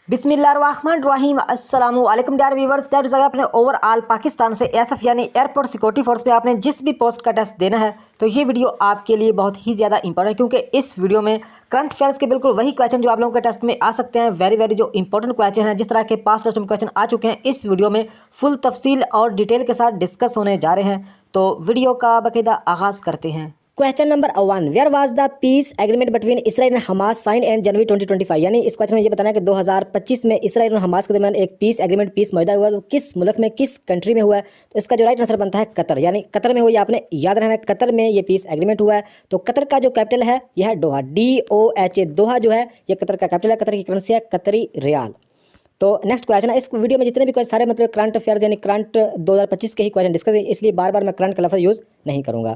बिस्मिल्लाहिर्रहमानिर्रहीम अस्सलामु अलैकुम डियर व्यूवर्स। अगर अपने ओवरऑल पाकिस्तान से एसएफ यानी एयरपोर्ट सिक्योरिटी फोर्स पे आपने जिस भी पोस्ट का टेस्ट देना है तो ये वीडियो आपके लिए बहुत ही ज़्यादा इंपॉर्टेंट है, क्योंकि इस वीडियो में करंट अफेयर्स के बिल्कुल वही क्वेश्चन जो आप लोगों के टेस्ट में आ सकते हैं, वेरी जो इंपॉर्टेंट क्वेश्चन है, जिस तरह के पास टेस्ट में क्वेश्चन आ चुके हैं, इस वीडियो में फुल तफसील और डिटेल के साथ डिस्कस होने जा रहे हैं। तो वीडियो का बाकायदा आगाज़ करते हैं। Question number 1, where was the peace agreement between Israel and Hamas sign and January 2025। यानी इस क्वेश्चन में ये बताना है कि 2025 में इसराइल और हमास के दरमियान एक पीस एग्रीमेंट मुआहदा हुआ, तो किस मुल्क में, किस कंट्री में हुआ है? तो इसका जो राइट आंसर बनता है कतर, यानी कतर में हुआ। ये आपने याद रखना है, कतर में ये पीस एग्रीमेंट हुआ है। तो कतर का जो कैपिटल है यह है दोहा, DOHA। दोहा जो है ये कतर का कैपिटल है, कतर की करेंसी है कतरी रियाल। तो नेक्स्ट क्वेश्चन है, इस वीडियो में जितने भी सारे मतलब करंट अफेयर्स यानी करंट 2025 के ही क्वेश्चन डिस्कस है, इसलिए बार बार मैं करंट का लफ्ज़ यूज़ नहीं करूँगा।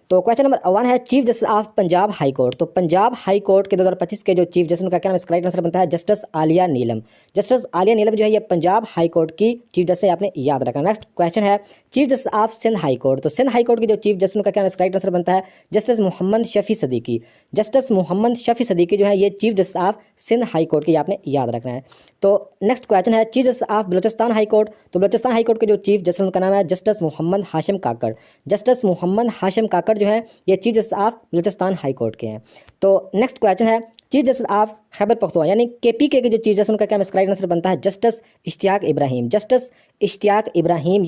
तो क्वेश्चन नंबर 1 है chief justice of Punjab high court. तो पंजाब हाई कोर्ट के 2025 के जो चीफ जस्टिस उनका क्या नाम, इसका राइट आंसर बनता है जस्टिस आलिया नीलम। जस्टिस आलिया नीलम जो है ये पंजाब हाई कोर्ट की चीफ जस्टिस है, आपने याद रखना। नेक्स्ट क्वेश्चन है chief justice of Sindh high court. तो सिंध हाई कोर्ट के जो चीफ जस्टिस उनका क्या नाम, इसका राइट आंसर बनता है जस्टिस मोहम्मद शफी सदीकी। जस्टिस मोहम्मद शफी सदीकी जो है ये chief justice of Sindh high court की, आपने याद रखना है। तो नेक्स्ट क्वेश्चन है chief justice of Balochistan high court. तो बलूचिस्तान हाई कोर्ट के जो चीफ जस्टिस उनका नाम है जस्टिस मोहम्मद हाशिम काकड़। जस्टिस मोहम्मद हाशिम काकड़ जो है ये chief justice of Balochistan high court के हैं। तो नेक्स्ट क्वेश्चन है chief justice of Khyber Pakhtunkhwa यानी KPK के जो चीफ जस्टिस उनका क्या राइट आंसर बनता है जस्टिस इश्तियाक इब्राहिम। जस्टिस इश्तियाक इब्राहिम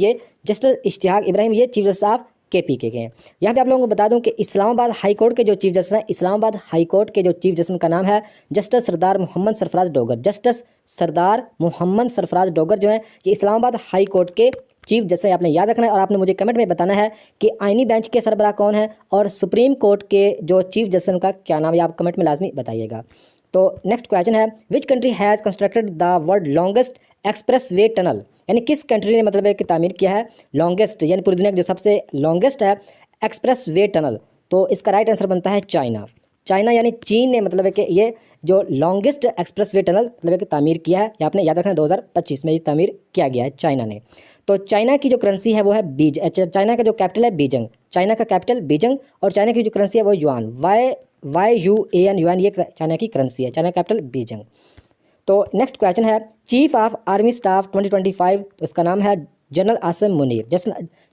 ये चीफ जस्टिस ऑफ KPK के हैं। यहाँ पे आप लोगों को बता दूं कि इस्लामाबाद हाई कोर्ट के जो चीफ जस्टिस हैं, इस्लामाबाद हाई कोर्ट के जो चीफ जस्टिस उनका नाम है जस्टिस सरदार मोहम्मद सरफराज डोगर। जस्टिस सरदार मोहम्मद सरफराज डोगर जो है ये इस्लामाबाद हाई कोर्ट के चीफ जस्टिस आपने याद रखना है, और आपने मुझे कमेंट में बताना है कि आईनी बेंच के सरबराह कौन है और सुप्रीम कोर्ट के जो चीफ जस्टिस उनका क्या नाम है, आप कमेंट में लाजमी बताइएगा। तो नेक्स्ट क्वेश्चन है which country has constructed the world longest express way tunnel. यानी किस कंट्री ने मतलब है कि तामीर किया है लॉन्गेस्ट, यानी पूरी दुनिया की जो सबसे लॉन्गेस्ट है एक्सप्रेस वे टनल। तो इसका राइट आंसर बनता है चाइना। चाइना यानी चीन ने मतलब है कि ये जो लॉन्गेस्ट एक्सप्रेस वे टनल मतलब है कि तामीर किया है, ये आपने याद रखना है 2025 में ये तामीर किया गया है चाइना ने। तो चाइना की जो करेंसी है वो है चाइना का जो कैपिटल है बीजिंग। चाइना का कैपिटल बीजिंग और चाइना की जो करेंसी है वो युआन, YUAN युआन, ये चाइना की करेंसी है, चाइना कैपिटल बीजिंग। तो नेक्स्ट क्वेश्चन है चीफ ऑफ आर्मी स्टाफ 2025। तो इसका नाम है जनरल आसिम मुनीर।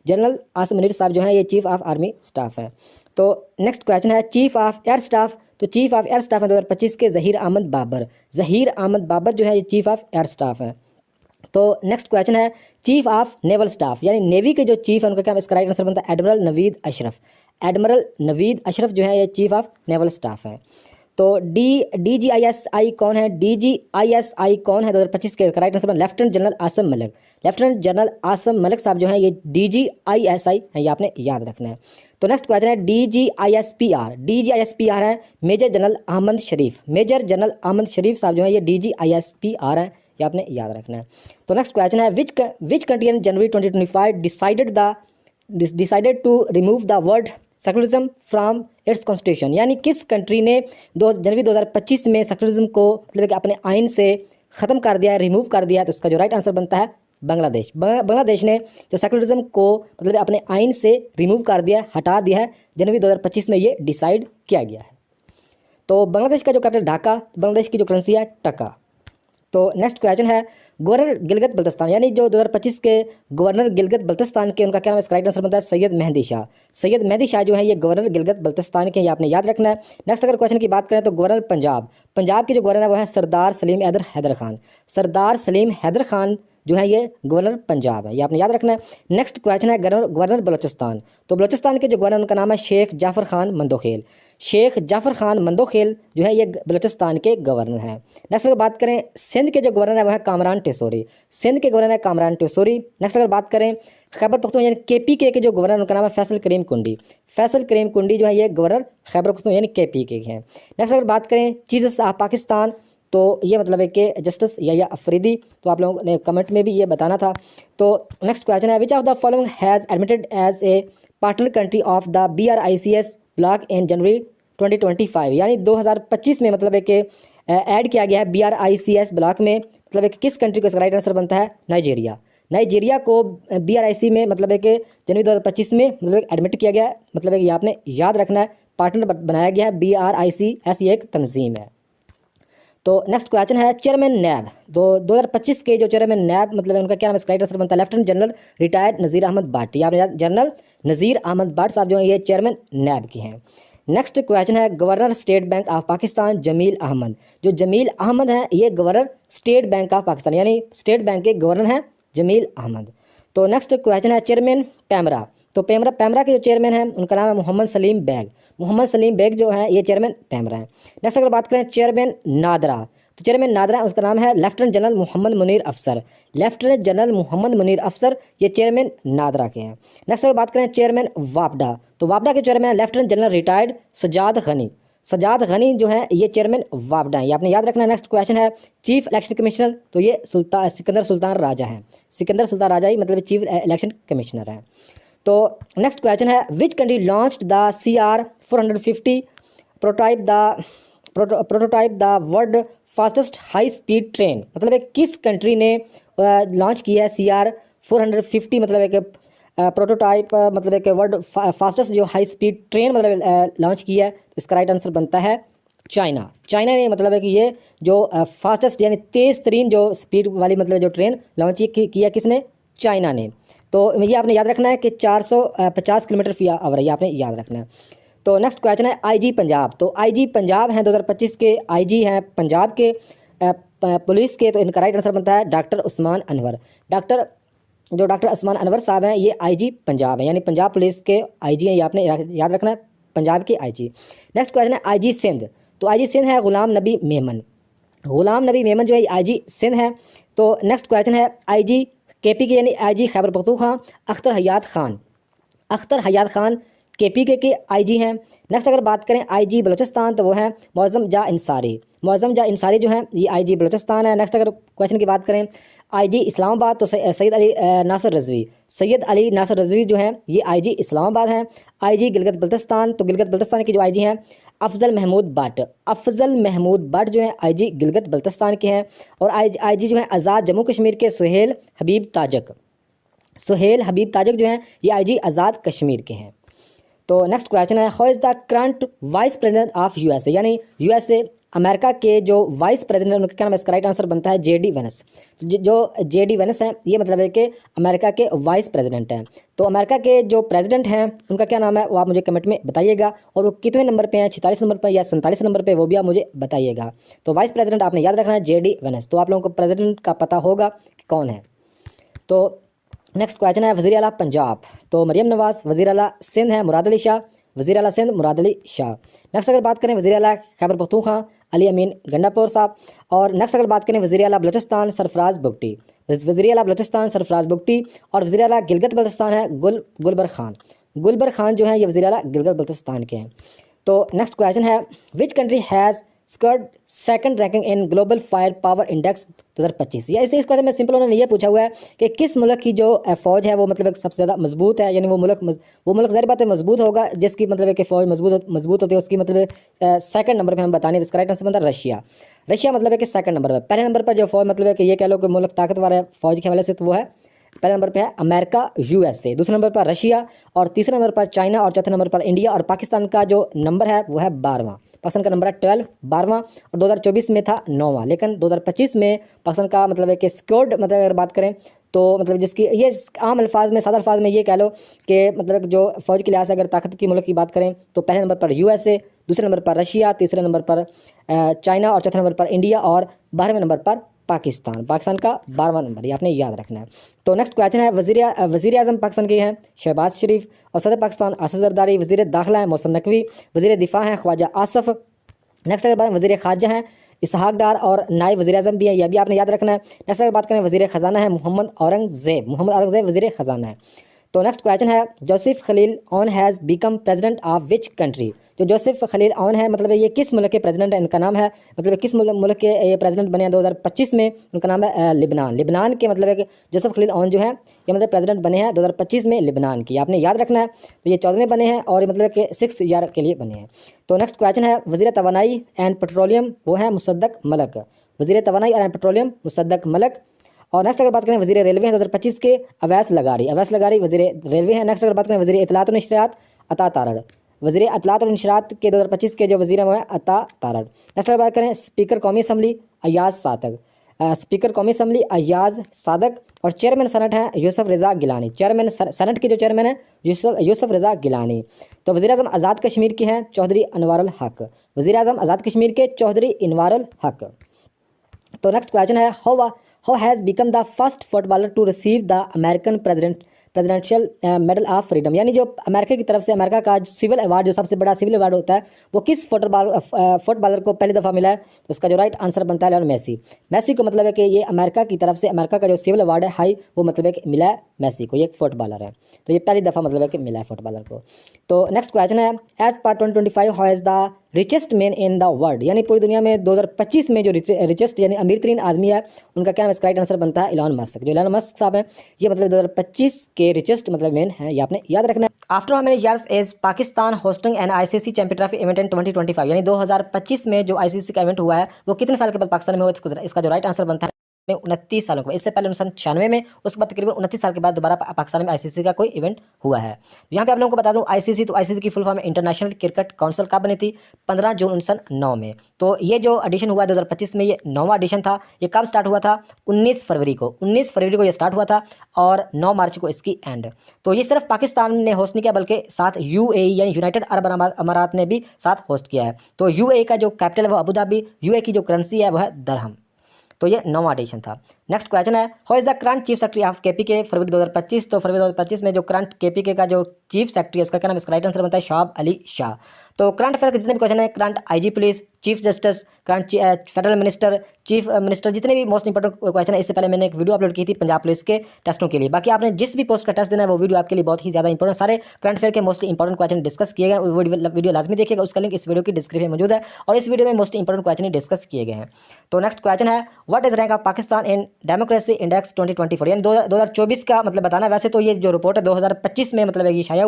जनरल आसिम मुनीर साहब जो है ये चीफ ऑफ आर्मी स्टाफ है। तो नेक्स्ट क्वेश्चन है चीफ ऑफ एयर स्टाफ। तो चीफ ऑफ एयर स्टाफ है 2025 के ज़हीर अहमद बाबर। ज़हीर अहमद बाबर जो है ये चीफ ऑफ एयर स्टाफ है। तो नेक्स्ट क्वेश्चन है चीफ ऑफ नेवल स्टाफ, यानी नेवी के जो चीफ है उनका क्या, इसका राइट आंसर बनता है एडमिरल नवीद अशरफ। एडमिरल नवीद अशरफ जो है ये चीफ ऑफ नेवल स्टाफ है। तो DGISI कौन है? DGISI कौन है 2025 के? Right answer lieutenant general Asim Malik. Lieutenant general Asim Malik साहब जो है ये DGISI है, ये आपने याद रखना है। तो नेक्स्ट क्वेश्चन है DGISPR। DGISPR है मेजर जनरल अहमद शरीफ। मेजर जनरल अहमद शरीफ साहब जो है ये DGISPR है, ये आपने याद रखना है। तो नेक्स्ट क्वेश्चन है which country in January 2025 decided to remove the word secularism from its constitution. यानी किस कंट्री ने जनवरी 2025 में सेकुलरिज्म को मतलब कि अपने आइन से ख़त्म कर दिया है, रिमूव कर दिया है? तो उसका जो राइट आंसर बनता है बांग्लादेश। बांग्लादेश ने जो सेकुलरिज्म को मतलब अपने आइन से रिमूव कर दिया है, हटा दिया है, जनवरी 2025 में ये डिसाइड किया गया है। तो बांग्लादेश का जो कैपिटल ढाका, बांग्लादेश की जो करेंसी है टका। तो नेक्स्ट क्वेश्चन है गवर्नर गिलगित बल्तिस्तान, यानी जो 2025 के गवर्नर गिलगित बल्तिस्तान के उनका क्या नाम, इसका राइट आंसर बनता है सैयद मेहदी शाह। सैयद मेहदी शाह जो है ये गवर्नर गिलगित बल्तिस्तान के, ये आपने याद रखना है। नेक्स्ट अगर क्वेश्चन की बात करें तो गवर्नर पंजाब के जो गवर्नर है वो है सरदार सलीम हैदर खान। सरदार सलीम हैदर खान जो है ये गवर्नर पंजाब है, ये आपने याद रखना है। नेक्स्ट क्वेश्चन है गवर्नर बलूचिस्तान। तो बलूचिस्तान के जो गवर्नर उनका नाम है शेख जाफ़र खान मंदोखेल। शेख जाफ़र खान मंदोखेल जो है ये बलूचिस्तान के गवर्नर हैं। नेक्स्ट अगर बात करें सिंध के जो गवर्नर है वह है कामरान टेसोरी। सिंध के गवर्नर है कामरान टेसोरी। नेक्स्ट अगर बात करें खैबर पख्तूनख्वा यानी KPK के जो गवर्नर उनका नाम है फैसल करीम कुंडी। फैसल करीम कुंडी जो है ये गवर्नर खैबर पख्तूनख्वा यानी KPK के हैं। नेक्स्ट अगर बात करें चीफ जस्टिस ऑफ पाकिस्तान, तो ये मतलब है कि जस्टिस या अफरीदी। तो आप लोगों ने कमेंट में भी ये बताना था। तो नेक्स्ट क्वेश्चन है which of the following has admitted as a partner country of the BRICS bloc in January 2025। यानी 2025 में मतलब है कि ऐड किया गया है BRICS ब्लॉक में, मतलब है कि किस कंट्री को? इसका राइट आंसर बनता है नाइजीरिया। नाइजीरिया को BRIC में मतलब है कि जनवरी 2025 में मतलब एडमिट किया गया है, मतलब है कि आपने याद रखना है, पार्टनर बनाया गया है। BRICS ये एक तंजीम है। तो नेक्स्ट क्वेश्चन है चेयरमैन नैब। 2025 के जो चेयरमैन नैब मतलब है उनका क्या नाम है, राइट आंसर बनता है लेफ्टिनेंट जनरल रिटायर्ड नज़ीर अहमद भट्ट। या आपने जनरल नज़ीर अहमद भट्ट साहब जो है ये चेयरमैन नैब के हैं। नेक्स्ट क्वेश्चन है governor state bank of Pakistan Jameel Ahmed. जो जमील अहमद हैं ये governor state bank of Pakistan यानी स्टेट बैंक के गवर्नर हैं जमील अहमद। तो नेक्स्ट क्वेश्चन है चेयरमैन पैमरा। तो पैमरा के जो चेयरमैन हैं उनका नाम है मोहम्मद सलीम बेग। मोहम्मद सलीम बेग जो है ये चेयरमैन पैमरा है। नेक्स्ट अगर बात करें चेयरमैन नादरा, तो चेयरमैन नादरा उसका नाम है लेफ्टिनेंट जनरल मोहम्मद मुनीर अफसर। लेफ्टिनेंट जनरल मोहम्मद मुनीर अफसर ये चेयरमैन नादरा के हैं। नेक्स्ट अगर बात करें चेयरमैन वापडा, तो वापडा के chairman lieutenant general retired Sajjad Ghani. Sajjad Ghani जो है ये चेयरमैन वापडा है, ये आपने याद रखना है। नेक्स्ट क्वेश्चन है चीफ इलेक्शन कमिश्नर, तो ये सिकंदर सुल्तान राजा है। सिकंदर सुल्तान राजा ही मतलब चीफ इलेक्शन कमिश्नर है। तो नेक्स्ट क्वेश्चन है which country launched the CR450 prototype the world fastest high speed train. मतलब एक किस कंट्री ने लॉन्च किया है CR450 मतलब एक प्रोटोटाइप मतलब एक वर्ल्ड फास्टेस्ट जो हाई स्पीड ट्रेन मतलब लॉन्च किया है। तो इसका राइट आंसर बनता है चाइना। चाइना ने मतलब है कि ये जो फास्टेस्ट यानी तेज़ तरीन जो स्पीड वाली मतलब जो ट्रेन लॉन्च किया किसने, चाइना ने। तो ये आपने याद रखना है कि 450 किलोमीटर फी आवर है, ये आपने याद रखना है। तो नेक्स्ट क्वेश्चन है IG पंजाब। तो IG पंजाब हैं 2025 के IG हैं पंजाब के पुलिस के। तो इनका राइट आंसर बनता है डॉक्टर उस्मान अनवर। डॉक्टर उस्मान अनवर साहब हैं ये IG पंजाब हैं यानी पंजाब पुलिस के IG हैं, ये आपने याद रखना है पंजाब के IG। नेक्स्ट क्वेश्चन है IG सिंध। तो IG सिंध है गुलाम नबी मेमन। गुलाम नबी मेमन जो है IG सिंध है। तो नेक्स्ट क्वेश्चन है IG KP के यानी IG खैबर पख्तूनख्वा अख्तर हयात खान। अख्तर हयात खान KPK के IG हैं। नेक्स्ट अगर बात करें IG बलूचिस्तान तो वो है मौज़म जा इंसारी। मौज़म जा इंसारी जो है ये IG बलूचिस्तान है। नेक्स्ट अगर क्वेश्चन की बात करें IG इस्लामाबाद तो सैयद अली नासिर रज़वी। सैयद अली नासिर रज़वी जो है ये IG इस्लामाबाद हैं। IG गिलगित बल्तिस्तान, तो गिलगित बल्तिस्तान की जो IG हैं अफजल महमूद भट्ट। अफजल महमूद भट्ट जो है IG गिलगित बल्तिस्तान के हैं। और IG जो है आज़ाद जम्मू कश्मीर के सुहेल हबीब ताजक। सुहेल हबीब ताजक जो हैं ये IG आज़ाद कश्मीर के हैं। तो नेक्स्ट क्वेश्चन है how is the current vice president of USA यानी USA अमेरिका के जो वाइस प्रेसिडेंट उनका क्या नाम है, इसका राइट आंसर बनता है JD वेंस। जो JD वेंस हैं ये मतलब है कि अमेरिका के वाइस प्रेसिडेंट हैं। तो अमेरिका के जो प्रेसिडेंट हैं उनका क्या नाम है वो आप मुझे कमेंट में बताइएगा, और वो कितने नंबर पे हैं, 46 नंबर पर या 47 नंबर पे, वो भी आप मुझे बताइएगा। तो वाइस प्रेसिडेंट आपने याद रखना है JD वेंस। तो आप लोगों को प्रेसिडेंट का पता होगा कि कौन है। तो नेक्स्ट क्वेश्चन है वज़ीर आला पंजाब। तो मरियम नवाज़। वज़ीर आला सिंध है मुराद अली शाह। वज़ीर आला सिंध मुराद अली शाह। नेक्स्ट अगर बात करें वज़ीर आला खैबर पख्तूनख्वा अली अमीन गंडापुर साहब। और नेक्स्ट अगर बात करें वज़ीर आला बलूचिस्तान सरफराज बुगटी। वज़ीर आला बलूचिस्तान सरफराज बुगटी। और वज़ीर आला गिलगित बल्तिस्तान है गुलबर खान। गुलबर खान जो है ये वज़ीर आला गिलगित बल्तिस्तान के हैं। तो नेक्स्ट क्वेश्चन है which country has scared second ranking in global fire power index 2025। या इस क्वेश्चन में सिंपल उन्होंने ये पूछा हुआ है कि किस मुल्क की जो फ़ौज है वो मतलब सबसे ज़्यादा मजबूत है, यानी वो मुल्क ज़ाहिर बात है मजबूत होगा जिसकी मतलब है कि फ़ौज मजबूत होती है, उसकी मतलब सेकंड नंबर पे हम बताने। इसका राइट आंसर बनता है रशिया। रशिया मतलब है कि सेकंड नंबर पर। पहले नंबर पर जो फ़ौज मतलब है कि ये कह लो कि मुल्क ताकतवर है फ़ौज के हवाले से, तो वो है पहले नंबर पे है अमेरिका USA, दूसरे नंबर पर रशिया, और तीसरे नंबर पर चाइना, और चौथे नंबर पर इंडिया। और पाकिस्तान का जो नंबर है वो है 12वां। पाकिस्तान का नंबर है 12वां, और 2024 में था 9वां। लेकिन 2025 में पाकिस्तान का मतलब है कि स्क्वाड मतलब अगर बात करें तो मतलब जिसकी ये आम अल्फाज में सादा अल्फाज में ये कह लो कि मतलब जो फ़ौज के लिहाज से अगर ताकत की मुल्क की बात करें तो पहले नंबर पर USA, दूसरे नंबर पर रशिया, तीसरे नंबर पर चाइना, और चौथे नंबर पर इंडिया, और 12वें नंबर पर पाकिस्तान। पाकिस्तान का 12वां नंबर, ये आपने याद रखना है। तो नेक्स्ट क्वेश्चन है वज़ीर आज़म पाकिस्तान के हैं शहबाज शरीफ, और सदर पाकिस्तान आसिफ जरदारी। वज़ीर दाखिला है मोहसिन नकवी। वज़ीर दिफा हैं ख्वाजा आसफ़। नेक्स्ट अगर बात वज़ीर ख़ारजा हैं इसहाक डार, और नायब वज़ीर आज़म भी है, यह भी आपने याद रखना है। नेक्स्ट अगर बात करें वज़ीर ख़जाना है मोहम्मद औरंगज़ेब। वज़ीर ख़जाना है। तो नेक्स्ट क्वेश्चन है Joseph Khalil Aoun has become president of which country. जो जोसेफ खलील ऑन है मतलब ये किस मुल्क के प्रेसिडेंट है, इनका नाम है मतलब किस मुल्क के ये प्रेसिडेंट बने हैं 2025 में, उनका नाम है लिबनान। लिबनान के मतलब है कि जोसेफ खलील ऑन जो है ये मतलब प्रेसिडेंट बने हैं 2025 में लिबनान की, आपने याद रखना है। तो ये 14वें बने हैं और मतलब कि 6 ईयर के लिए बने हैं। तो नेक्स्ट क्वेश्चन है वज़ीर तवानाई एंड पेट्रोलियम, वो है मुसद्दक मलक। वज़ीर तवानाई एंड पेट्रोलियम मुसद्दक मलक। और नेक्स्ट अगर बात करें वज़ीर रेलवे हैं 2025 के अवैस लगारी। वज़ीर रेलवे हैं। नेक्स्ट अगर बात करें वज़ीर इत्तलात व नशरियात अता तारड़। वज़ीर अतलात और नशरात के 2025 के जो वज़ीर हैं वो है अता तारड़। नेक्स्ट बात करें स्पीकर कौमी असम्बली अयाज सादक। स्पीकर कौमी असम्बली अयाज सादक और चेयरमैन सेनेट हैं यूसुफ रज़ा गिलानी। चेयरमैन सेनेट के जो चेयरमैन हैं यूसुफ रज़ा गिलानी। तो वज़ीर आज़म आज़ाद कश्मीर के हैं चौधरी अनवारुल हक। वज़ीर आज़म आज़ाद कश्मीर के चौधरी अनवारुल हक। तो नेक्स्ट क्वेश्चन है how has become the first footballer to receive the American presidential medal of freedom, यानी जो अमेरिका की तरफ से अमेरिका का सिविल अवार्ड जो सबसे बड़ा सिविल अवार्ड होता है वो किस फुटबॉलर को पहली दफ़ा मिला है? तो इसका जो राइट आंसर बनता है लियोनेल मेसी। मेसी को मतलब है कि ये अमेरिका की तरफ से अमेरिका का जो सिविल अवार्ड है हाई वो मतलब है कि मिला है मेसी को, ये एक फुटबॉलर है, तो ये पहली दफ़ा मतलब है कि मिला है फुटबॉलर को। तो नेक्स्ट क्वेश्चन है as per 2025 how is the richest man in the world, यानी पूरी दुनिया में 2025 में जो रिचेस्ट यानी अमीर तरीन आदमी है उनका क्या नाम? इसका राइट आंसर बनता है इलॉन मस्क। जो इलॉन मस्क साहब हैं ये मतलब 2025 के रिचेस्ट मतलब मैन हैं, ये आपने याद रखना है। After how many years is Pakistan hosting an ICC champion trophy event in 2025, यानी 2025 में जो आईसीसी का इवेंट हुआ है वो कितने साल के बाद पाकिस्तान में हुआ? इसका जो राइट आंसर बनता है 29 सालों के बाद। इससे पहले 1996 में, उसके बाद तकरीबन 29 साल के बाद दोबारा पाकिस्तान में आईसीसी का कोई इवेंट हुआ है। यहाँ पे आप लोगों को बता दूं आईसीसी, तो आईसीसी की full form international cricket council कब बनी थी? 15 जून 1909 में। तो ये जो एडिशन हुआ 2025 में, ये 9वां एडिशन था। ये कब स्टार्ट हुआ था? 19 फरवरी को ये स्टार्ट हुआ था और 9 मार्च को इसकी एंड। तो ये सिर्फ पाकिस्तान ने होस्ट नहीं किया बल्कि साथ यूएई यानी यूनाइटेड अरब अमारात ने भी साथ होस्ट किया है। तो यूएई का जो कैपिटल है वो अबू धाबी, यूएई की जो करेंसी है वह है दरहम। तो ये 9वां एडिशन था। नेक्स्ट क्वेश्चन है how is the current chief secretary of KPK February 2025, तो फरवरी 2025 में जो करंट केपीके का जो चीफ सेक्रेटरी है उसका क्या नाम? इसका राइट आंसर बनता है शाब अली शाह। तो करंट अफेयर के जितने भी क्वेश्चन है, current IG police, chief justice, current federal minister, chief minister, जितने भी मोस्ट इंपॉर्टेंट क्वेश्चन है, इससे पहले मैंने एक वीडियो अपलोड की थी पंजाब पुलिस के टेस्टों के लिए। बाकी आपने जिस भी पोस्ट का टेस्ट देना है वो वीडियो आपके लिए बहुत ही ज़्यादा इंपॉर्टेंट, सारे करंट अफेयर के मोस्ट इंपॉर्टेंट क्वेश्चन डिस्कस किए गए, वो वीडियो लाजमी देखिएगा, उसका लिंक इस वीडियो की डिस्क्रिप्शन में मौजूद है और इस वीडियो में मोस्ट इंपॉर्टेंट क्वेश्चन डिस्कस किए गए हैं। तो नेक्स्ट क्वेश्चन है what is rank of Pakistan in democracy index 2024, यानी 2024 का मतलब बताना। वैसे तो ये जो रिपोर्ट है 2025 में मतलब ये शाया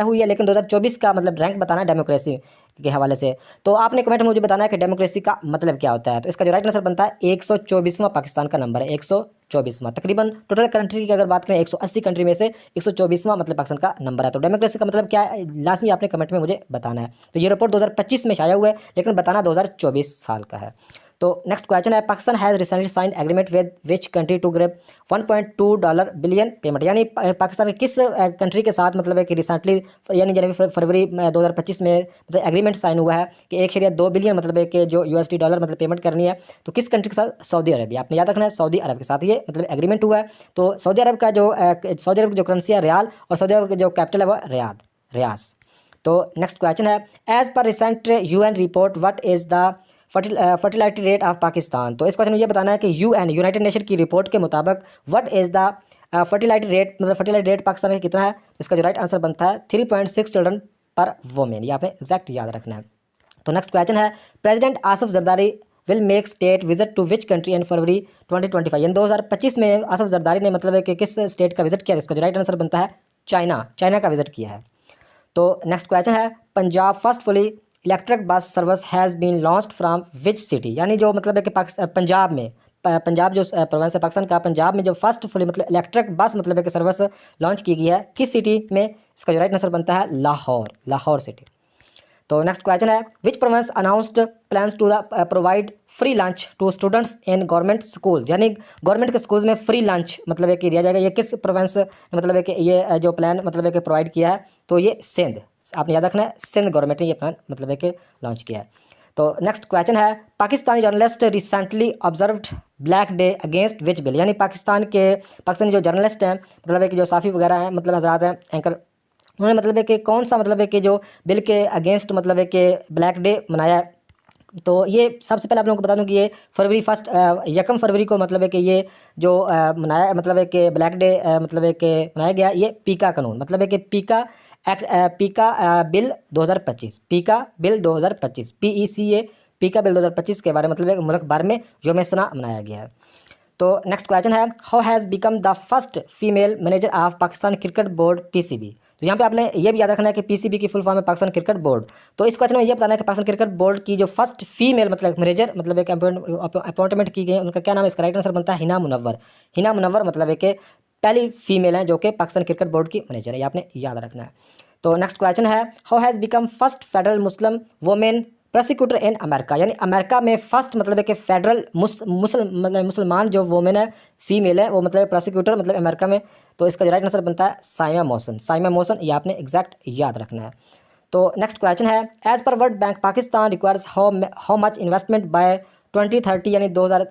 हुई है, लेकिन 2024 का मतलब रैंक बताना है डेमोक्रेसी के हवाले से। तो आपने कमेंट में मुझे बताना है कि डेमोक्रेसी का मतलब क्या होता है। तो इसका जो राइट आंसर बनता है 124वां पाकिस्तान का नंबर है, 124वां। तकरीबन टोटल कंट्री की अगर बात करें 180 कंट्री में से 124वां मतलब पाकिस्तान का नंबर है। तो डेमोक्रेसी का मतलब क्या है लाजमी आपने कमेंट में मुझे बताना है। तो ये रिपोर्ट 2025 में शाया हुआ है लेकिन बताना 2024 साल का है। तो नेक्स्ट क्वेश्चन है Pakistan has recently signed agreement with which country to grab $1.2 billion payment, यानी पाकिस्तान के किस कंट्री के साथ मतलब है कि रिसेंटली यानी जनवरी फरवरी 2025 में मतलब एग्रीमेंट साइन हुआ है कि 1.2 बिलियन मतलब है कि जो यूएसडी डॉलर मतलब पेमेंट करनी है। तो किस कंट्री के साथ? Saudi Arabia. आपने याद रखना है सऊदी अरब के साथ ये मतलब एग्रीमेंट हुआ है। तो सऊदी अरब की जो करेंसी है रियाल और सऊदी अरब की जो कैपिटल है वो रियास। तो नेक्स्ट क्वेश्चन है as per recent UN report what is the fertility rate of Pakistan, तो इस क्वेश्चन में ये बताना है कि यूनाइटेड नेशन की रिपोर्ट के मुताबिक what is the fertility rate मतलब फर्टिलिटी रेट पाकिस्तान का कितना है? तो इसका जो राइट आंसर बनता है 3.6 चिल्ड्रन पर वोमेन, ये आपने एग्जैक्ट याद रखना है। तो नेक्स्ट क्वेश्चन है president Asif Zardari will make state visit to which country in February 2025, यानी 2025 में आसिफ जरदारी ने मतलब है कि किस स्टेट का विजिट किया? इसका जो राइट आंसर बनता है चाइना का विजिट किया है। तो नेक्स्ट क्वेश्चन है Punjab first fully electric bus service has been launched from which city, यानी जो मतलब है कि पंजाब में पंजाब जो प्रोविंस है पाकिस्तान का, पंजाब में जो फर्स्ट फुली मतलब इलेक्ट्रिक बस मतलब है कि सर्विस लॉन्च की गई है किस सिटी में? इसका जो राइट आंसर बनता है लाहौर सिटी। तो नेक्स्ट क्वेश्चन है which province announced plans to provide free lunch to students in government school, यानी गवर्नमेंट के स्कूल्स में फ्री लंच मतलब है कि दिया जाएगा, ये किस प्रोविंस मतलब है कि ये जो प्लान मतलब है कि प्रोवाइड किया है? तो ये सिंध। आपने याद रखना है सिंध गवर्नमेंट ने ये प्लान मतलब है कि लॉन्च किया है। तो नेक्स्ट क्वेश्चन है Pakistani journalist recently observed black day against which bill, यानी पाकिस्तानी जो जर्नलिस्ट हैं मतलब है कि जो साफ़ी वगैरह हैं मतलब हजरात हैं एंकर, उन्होंने मतलब है कि कौन सा मतलब है कि जो बिल के अगेंस्ट मतलब है कि ब्लैक डे मनाया है? तो ये सबसे पहले आप लोगों को बता दूं कि ये यकम फरवरी को मतलब है कि ये जो मनाया मतलब है कि ब्लैक डे मतलब है कि मनाया गया, ये पीका कानून मतलब है कि पीका बिल 2025 पीका बिल 2025 के बारे में मतलब है कि मुल्क भर में यौम सना मनाया गया है। तो नेक्स्ट क्वेश्चन है how has become the first female manager of Pakistan cricket board PCB, तो यहाँ पे आपने ये भी याद रखना है कि पीसीबी की फुल फॉर्म है पाकिस्तान क्रिकेट बोर्ड। तो इस क्वेश्चन में ये बताना है कि पाकिस्तान क्रिकेट बोर्ड की जो फर्स्ट फीमेल मतलब मैनेजर मतलब एक अपॉइंटमेंट की गई, उनका क्या नाम है? इसका राइट आंसर बनता है हिना मुनव्वर मतलब है कि पहली फीमेल है जो कि पाकिस्तान क्रिकेट बोर्ड की मैनेजर है, ये आपने याद रखना है। तो नेक्स्ट क्वेश्चन है, how has become first federal Muslim women prosecutor in America, यानी अमेरिका में फर्स्ट मतलब है कि फेडरल मुसलमान जो वुमेन है, फीमेल है, वो मतलब प्रोसिक्यूटर मतलब अमेरिका में। तो इसका जो राइट आंसर बनता है साइमा मौसन। साइमा मौसन, ये आपने एग्जैक्ट याद रखना है। तो नेक्स्ट क्वेश्चन है, as per world bank Pakistan requires how much investment by 2030 यानी 2000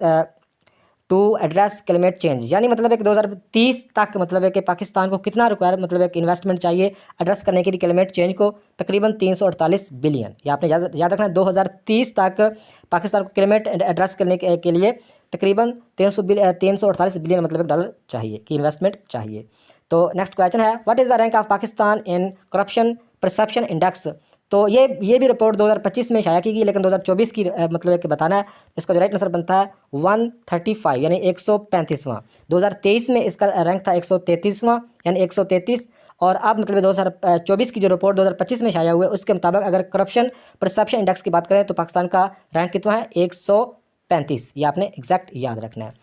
टू एड्रेस क्लाइमेट चेंज, यानी मतलब है कि 2030 तक मतलब है कि पाकिस्तान को कितना रिक्वायर मतलब है कि इन्वेस्टमेंट चाहिए एड्रेस करने के लिए क्लाइमेट चेंज को, तकरीबन 348 बिलियन। ये आपने याद रखना है, 2030 तक पाकिस्तान को क्लाइमेट एड्रेस करने के लिए तकरीबन 348 बिलियन मतलब डॉलर चाहिए कि इन्वेस्टमेंट चाहिए। तो नेक्स्ट क्वेश्चन है, what is the rank of Pakistan in corruption perception index. तो ये भी रिपोर्ट 2025 में शाया की गई, लेकिन 2024 की मतलब है कि बताना है। इसका जो राइट आंसर बनता है 135 यानी 135वां। 2023 में इसका रैंक था 133वां यानी 133। और अब मतलब 2024 की जो रिपोर्ट 2025 में शाया हुआ है उसके मुताबिक अगर करप्शन परसेप्शन इंडेक्स की बात करें तो पाकिस्तान का रैंक कितना है 135। ये आपने एग्जैक्ट याद रखना है।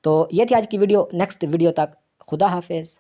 तो ये थी आज की वीडियो। नेक्स्ट वीडियो तक खुदा हाफिज़।